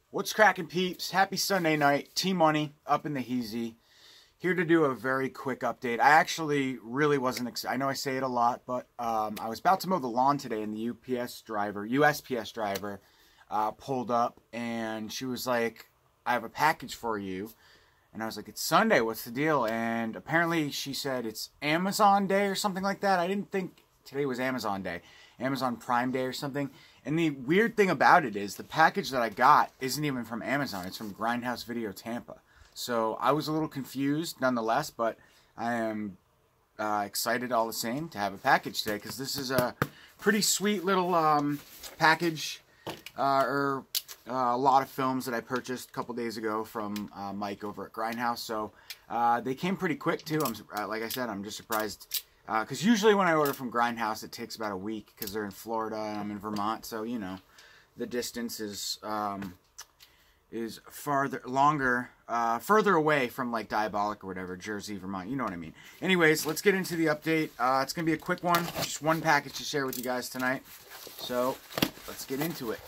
What's cracking, peeps? Happy Sunday night. T-Money up in the heezy. Here to do a very quick update. I actually really wasn't excited. I know I say it a lot, but I was about to mow the lawn today, and the USPS driver pulled up, and she was like, I have a package for you. And I was like, it's Sunday, what's the deal? And apparently she said it's Amazon Day or something like that. I didn't think today was Amazon Day. Amazon Prime Day or something. And the weird thing about it is the package that I got isn't even from Amazon. It's from Grindhouse Video Tampa. So I was a little confused nonetheless, but I am excited all the same to have a package today, because this is a pretty sweet little package, a lot of films that I purchased a couple days ago from Mike over at Grindhouse. So they came pretty quick too. Like I said, I'm just surprised, because usually when I order from Grindhouse it takes about a week, because they're in Florida and I'm in Vermont. So you know, the distance is further away from like Diabolic or whatever, Jersey, Vermont. You know what I mean. Anyways, let's get into the update. It's gonna be a quick one, just one package to share with you guys tonight. So let's get into it.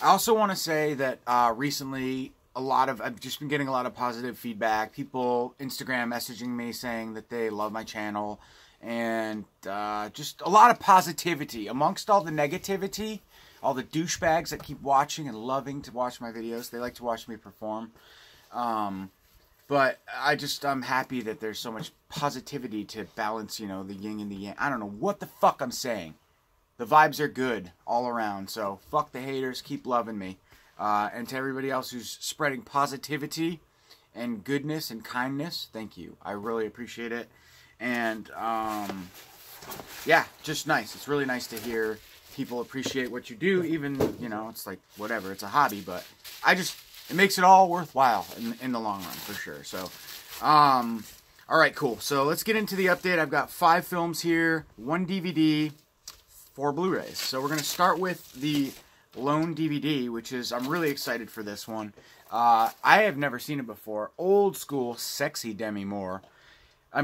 I also want to say that recently I've just been getting a lot of positive feedback. People Instagram messaging me saying that they love my channel, and just a lot of positivity amongst all the negativity, all the douchebags that keep watching and loving to watch my videos. They like to watch me perform. But I'm happy that there's so much positivity to balance, you know, the yin and the yang. I don't know what the fuck I'm saying. The vibes are good all around, so fuck the haters, keep loving me. And to everybody else who's spreading positivity and goodness and kindness, thank you. I really appreciate it. And, yeah, just nice. It's really nice to hear people appreciate what you do, even, you know, it's like, whatever, it's a hobby, but it makes it all worthwhile in the long run, for sure. So, alright, cool. So let's get into the update. I've got 5 films here, 1 DVD, 4 Blu-rays. So we're going to start with the lone DVD, which is, I'm really excited for this one. I have never seen it before. Old school, sexy Demi Moore. Drew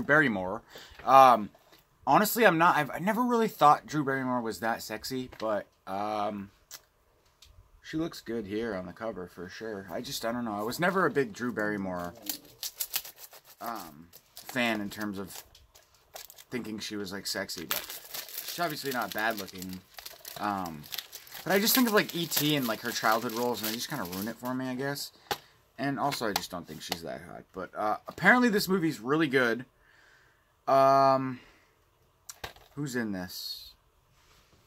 Barrymore. Honestly, I've never really thought Drew Barrymore was that sexy, but she looks good here on the cover for sure. I don't know. I was never a big Drew Barrymore fan in terms of thinking she was like sexy, but she's obviously not bad looking. But I just think of like E.T. and like her childhood roles, and they just kind of ruin it for me, I guess. And also, I just don't think she's that hot. But apparently, this movie's really good. Who's in this?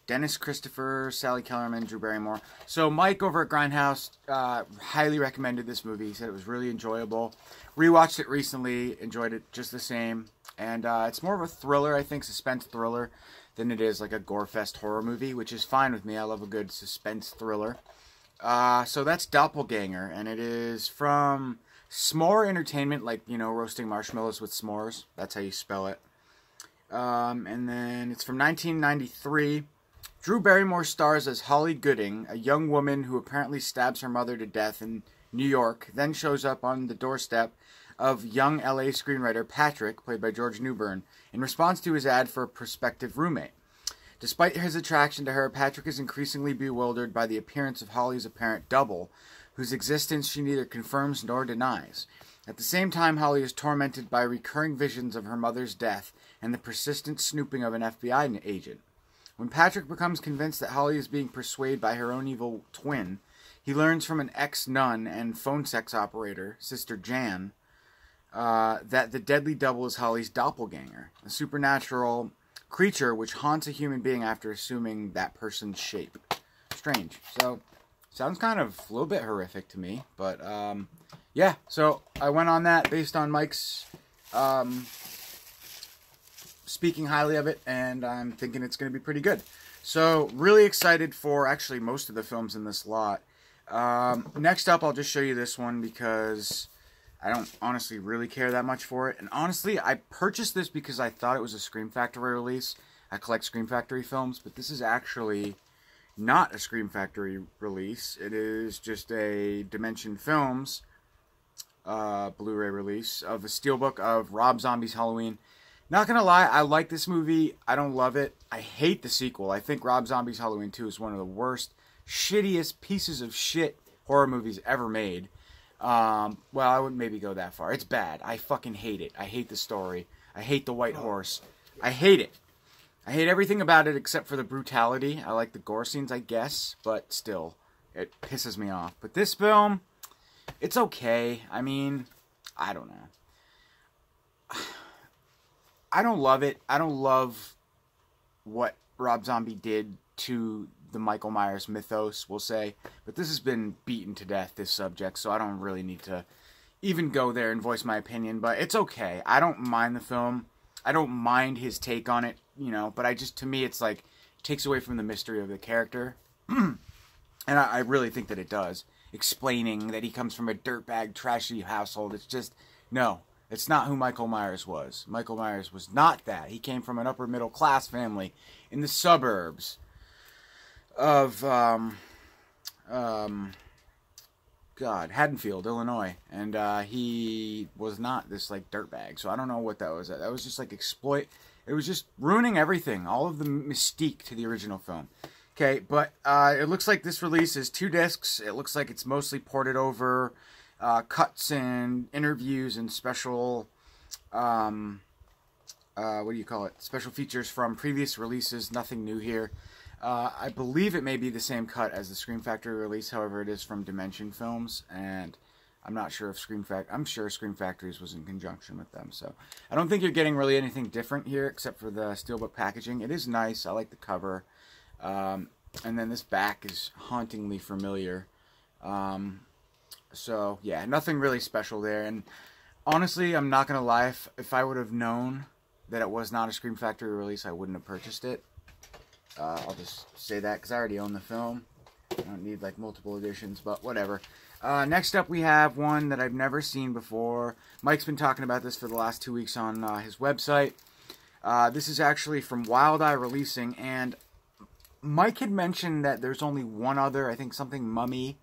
Dennis Christopher, Sally Kellerman, Drew Barrymore. So Mike over at Grindhouse highly recommended this movie. He said it was really enjoyable. Rewatched it recently, enjoyed it just the same. And it's more of a thriller, I think, suspense thriller, than it is like a gore-fest horror movie, which is fine with me. I love a good suspense thriller. So that's Doppelganger, and it is from S'more Entertainment, like, you know, roasting marshmallows with s'mores. That's how you spell it. And then it's from 1993. Drew Barrymore stars as Holly Gooding, a young woman who apparently stabs her mother to death in New York, then shows up on the doorstep of young LA screenwriter Patrick, played by George Newbern, in response to his ad for a prospective roommate. Despite his attraction to her, Patrick is increasingly bewildered by the appearance of Holly's apparent double, whose existence she neither confirms nor denies. At the same time, Holly is tormented by recurring visions of her mother's death and the persistent snooping of an FBI agent. When Patrick becomes convinced that Holly is being pursued by her own evil twin, he learns from an ex-nun and phone sex operator, Sister Jan, that the deadly double is Holly's doppelganger, a supernatural creature which haunts a human being after assuming that person's shape. Strange. So, sounds kind of a little bit horrific to me, but, yeah. So, I went on that based on Mike's, speaking highly of it, and I'm thinking it's going to be pretty good. So, really excited for, actually, most of the films in this lot. Next up, I'll just show you this one, because I don't honestly really care that much for it. And honestly, I purchased this because I thought it was a Scream Factory release. I collect Scream Factory films, but this is actually not a Scream Factory release. It is just a Dimension Films Blu-ray release of a steelbook of Rob Zombie's Halloween Not gonna lie, I like this movie. I don't love it. I hate the sequel. I think Rob Zombie's Halloween 2 is one of the worst, shittiest pieces of shit horror movies ever made. Well, I wouldn't maybe go that far. It's bad. I fucking hate it. I hate the story. I hate the white horse. I hate it. I hate everything about it except for the brutality. I like the gore scenes, I guess, but still, it pisses me off. But this film, it's okay. I mean, I don't know. I don't love it. I don't love what Rob Zombie did to the Michael Myers mythos, we'll say. But this has been beaten to death, this subject, so I don't really need to even go there and voice my opinion. But it's okay. I don't mind the film. I don't mind his take on it, you know, but to me, it's like, it takes away from the mystery of the character. And I really think that it does. Explaining that he comes from a dirtbag, trashy household. It's just, no, it's not who Michael Myers was. Michael Myers was not that. He came from an upper middle class family in the suburbs of, Haddonfield, Illinois, and he was not this like dirtbag. So I don't know what that was. That was just like It was just ruining everything, all of the mystique to the original film. Okay, but it looks like this release is 2 discs. It looks like it's mostly ported over, cuts and interviews and special, what do you call it? Special features from previous releases. Nothing new here. I believe it may be the same cut as the Scream Factory release, however it is from Dimension Films, and I'm not sure if I'm sure Scream Factories was in conjunction with them, so I don't think you're getting really anything different here, except for the steelbook packaging. It is nice, I like the cover, and then this back is hauntingly familiar, so yeah, nothing really special there, and honestly, I'm not gonna lie, if I would have known that it was not a Scream Factory release, I wouldn't have purchased it. I'll just say that because I already own the film. I don't need like multiple editions, but whatever. Next up we have one that I've never seen before. Mike's been talking about this for the last 2 weeks on his website. This is actually from Wild Eye Releasing, and Mike had mentioned that there's only one other, I think something Mummy,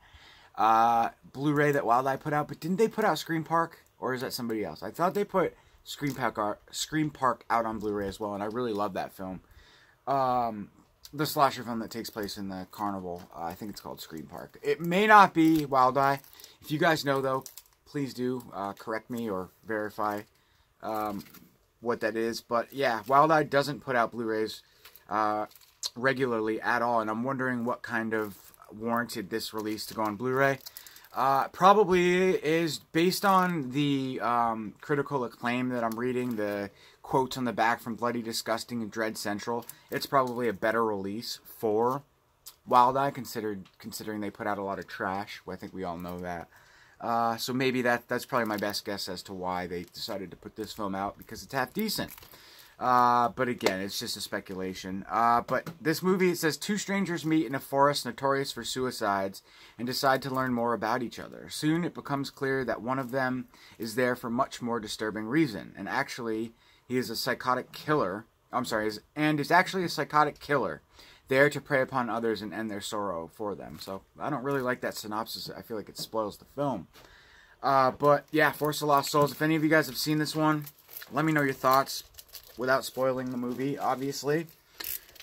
Blu-ray that Wild Eye put out, but didn't they put out Scream Park? Or is that somebody else? I thought they put Scream Park out on Blu-ray as well, and I really love that film. The slasher film that takes place in the carnival. I think it's called Scream Park. It may not be Wild Eye. If you guys know, though, please do correct me or verify what that is. But yeah, Wild Eye doesn't put out Blu-rays regularly at all, and I'm wondering what kind of warranted this release to go on Blu-ray. Probably is based on the critical acclaim that I'm reading, the quotes on the back from Bloody Disgusting and Dread Central. It's probably a better release for Wild Eye, considering they put out a lot of trash. Well, I think we all know that. So maybe that's probably my best guess as to why they decided to put this film out, because it's half decent. But again, it's just a speculation. But this movie, it says, 2 strangers meet in a forest notorious for suicides and decide to learn more about each other. Soon it becomes clear that one of them is there for much more disturbing reason. And actually, he is a psychotic killer. Is actually a psychotic killer, there to prey upon others and end their sorrow for them. So I don't really like that synopsis. I feel like it spoils the film. But yeah, Force of Lost Souls. If any of you guys have seen this one, let me know your thoughts. Without spoiling the movie, obviously.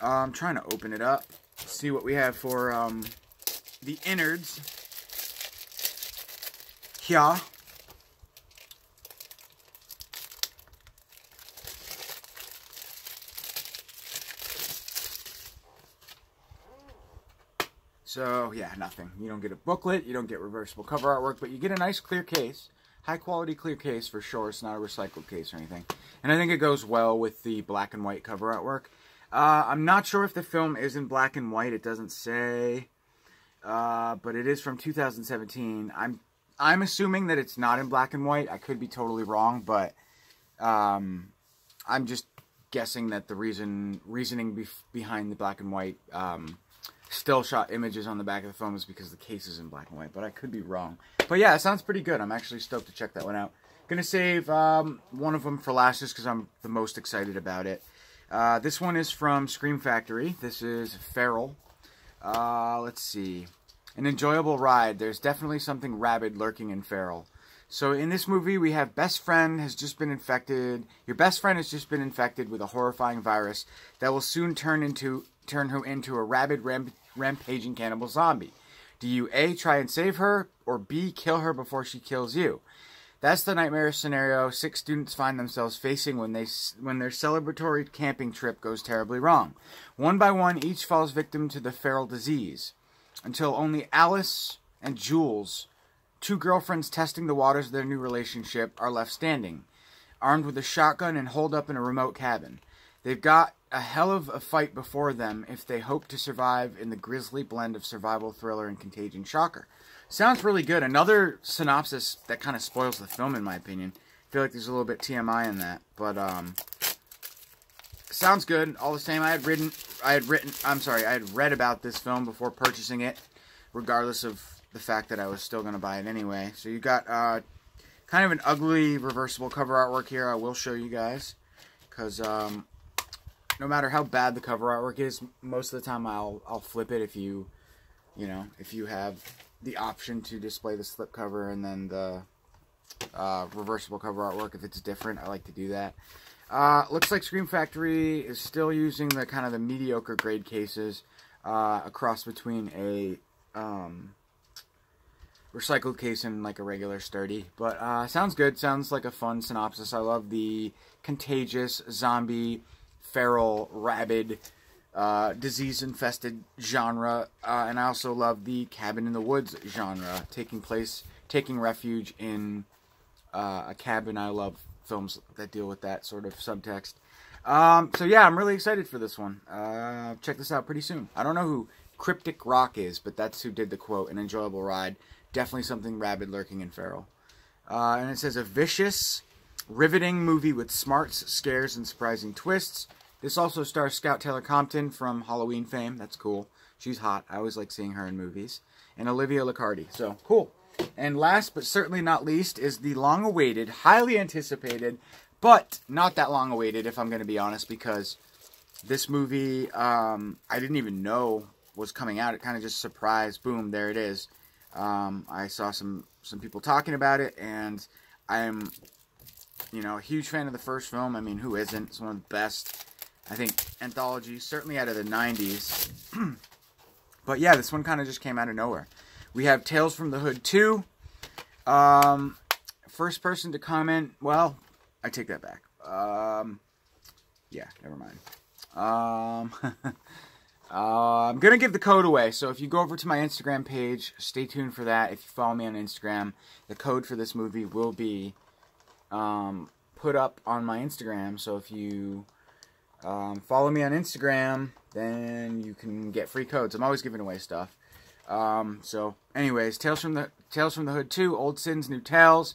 I'm trying to open it up. See what we have for the innards. Here. So, yeah, nothing. You don't get a booklet, you don't get reversible cover artwork, but you get a nice clear case. High quality clear case for sure. It's not a recycled case or anything. And I think it goes well with the black and white cover artwork. I'm not sure if the film is in black and white. It doesn't say. But it is from 2017. I'm assuming that it's not in black and white. I could be totally wrong, but I'm just guessing that the reasoning behind the black and white still shot images on the back of the film is because the case is in black and white, but I could be wrong. But yeah, it sounds pretty good. I'm actually stoked to check that one out. Gonna save one of them for last just because I'm the most excited about it. This one is from Scream Factory. This is Farrell. Let's see. An enjoyable ride. There's definitely something rabid lurking in Farrell. So in this movie, we have your best friend has just been infected with a horrifying virus that will soon turn her into a rabid, rampaging cannibal zombie. Do you A, try and save her, or B, kill her before she kills you? That's the nightmare scenario 6 students find themselves facing when their celebratory camping trip goes terribly wrong. One by one, each falls victim to the Farrell disease, until only Alice and Jules, 2 girlfriends testing the waters of their new relationship, are left standing, armed with a shotgun and holed up in a remote cabin. They've got a hell of a fight before them if they hope to survive in the grisly blend of survival thriller and contagion shocker. Sounds really good. Another synopsis that kind of spoils the film, in my opinion. I feel like there's a little bit TMI in that, but sounds good. All the same, I had read about this film before purchasing it, regardless of the fact that I was still going to buy it anyway. So you got kind of an ugly reversible cover artwork here. I will show you guys, because no matter how bad the cover artwork is, most of the time I'll flip it if you have the option to display the slip cover and then the reversible cover artwork if it's different. I like to do that. Looks like Scream Factory is still using the kind of the mediocre grade cases, a cross between a recycled case and like a regular sturdy. But sounds good. Sounds like a fun synopsis. I love the contagious zombie, feral, rabid, disease-infested genre, and I also love the cabin in the woods genre, taking refuge in a cabin. I love films that deal with that sort of subtext. So yeah, I'm really excited for this one. Check this out pretty soon. I don't know who Cryptic Rock is, but that's who did the quote. An enjoyable ride. Definitely something rabid lurking in Farrell. And it says, a vicious, riveting movie with smarts, scares, and surprising twists. This also stars Scout Taylor-Compton from Halloween fame. That's cool. She's hot. I always like seeing her in movies. And Olivia Liccardi. So, cool. And last but certainly not least is the long-awaited, highly anticipated, but not that long-awaited, if I'm going to be honest, because this movie I didn't even know was coming out. It kind of just surprised. Boom, there it is. I saw some people talking about it, and I'm, a huge fan of the first film. I mean, who isn't? It's one of the best, I think, anthologies, certainly out of the 90s. But yeah, this one kind of just came out of nowhere. We have Tales from the Hood 2. First person to comment, well, I take that back. Yeah, never mind. I'm going to give the code away, so if you go over to my Instagram page, stay tuned for that. If you follow me on Instagram, the code for this movie will be put up on my Instagram, so if you follow me on Instagram, then you can get free codes. I'm always giving away stuff. So, anyways, Tales from the Hood 2, Old Sins, New Tales.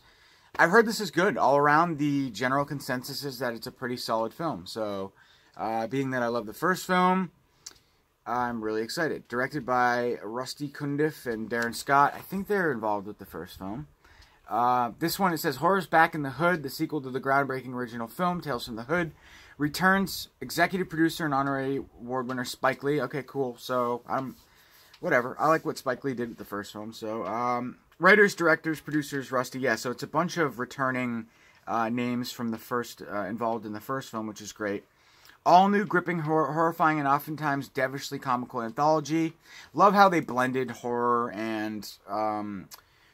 I've heard this is good. All around, the general consensus is that it's a pretty solid film. So, being that I love the first film, I'm really excited. Directed by Rusty Cundiff and Darren Scott. I think they're involved with the first film. This one, it says, Horror's Back in the Hood, the sequel to the groundbreaking original film, Tales from the Hood. Returns executive producer and honorary award winner Spike Lee. Okay, cool. So, whatever. I like what Spike Lee did with the first film. So, writers, directors, producers, Rusty. Yeah, so it's a bunch of returning names from the first, involved in the first film, which is great. All new, gripping, horrifying, and oftentimes devilishly comical anthology. Love how they blended horror and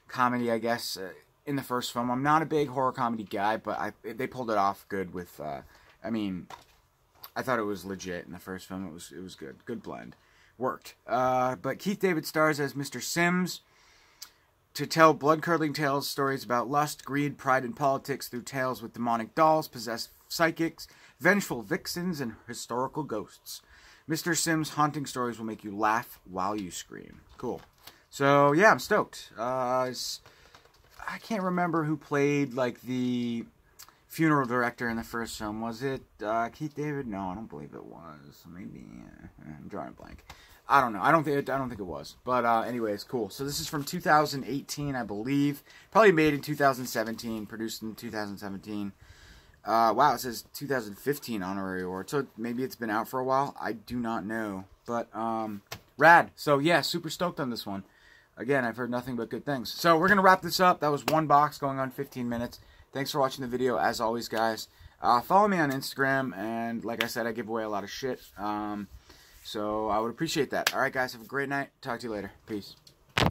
comedy, I guess, in the first film. I'm not a big horror comedy guy, but they pulled it off good with, I mean, I thought it was legit in the first film. It was good. Good blend. Worked. But Keith David stars as Mr. Sims to tell blood-curdling tales, stories about lust, greed, pride, and politics through tales with demonic dolls, possessed psychics, vengeful vixens, and historical ghosts. Mr. Sims' haunting stories will make you laugh while you scream. Cool. So, yeah, I'm stoked. I can't remember who played, like, the funeral director in the first film. Was it Keith David? No, I don't believe it was. Maybe. I'm drawing a blank. I don't know. I don't think it was. But anyways, cool. So this is from 2018, I believe. Probably made in 2017, produced in 2017. Wow, it says 2015 honorary award. So maybe it's been out for a while. I do not know. But rad. So yeah, super stoked on this one. again, I've heard nothing but good things. So we're going to wrap this up. That was one box going on 15 minutes. Thanks for watching the video, as always, guys. Follow me on Instagram, and like I said, I give away a lot of shit. So I would appreciate that. All right, guys, have a great night. Talk to you later. Peace.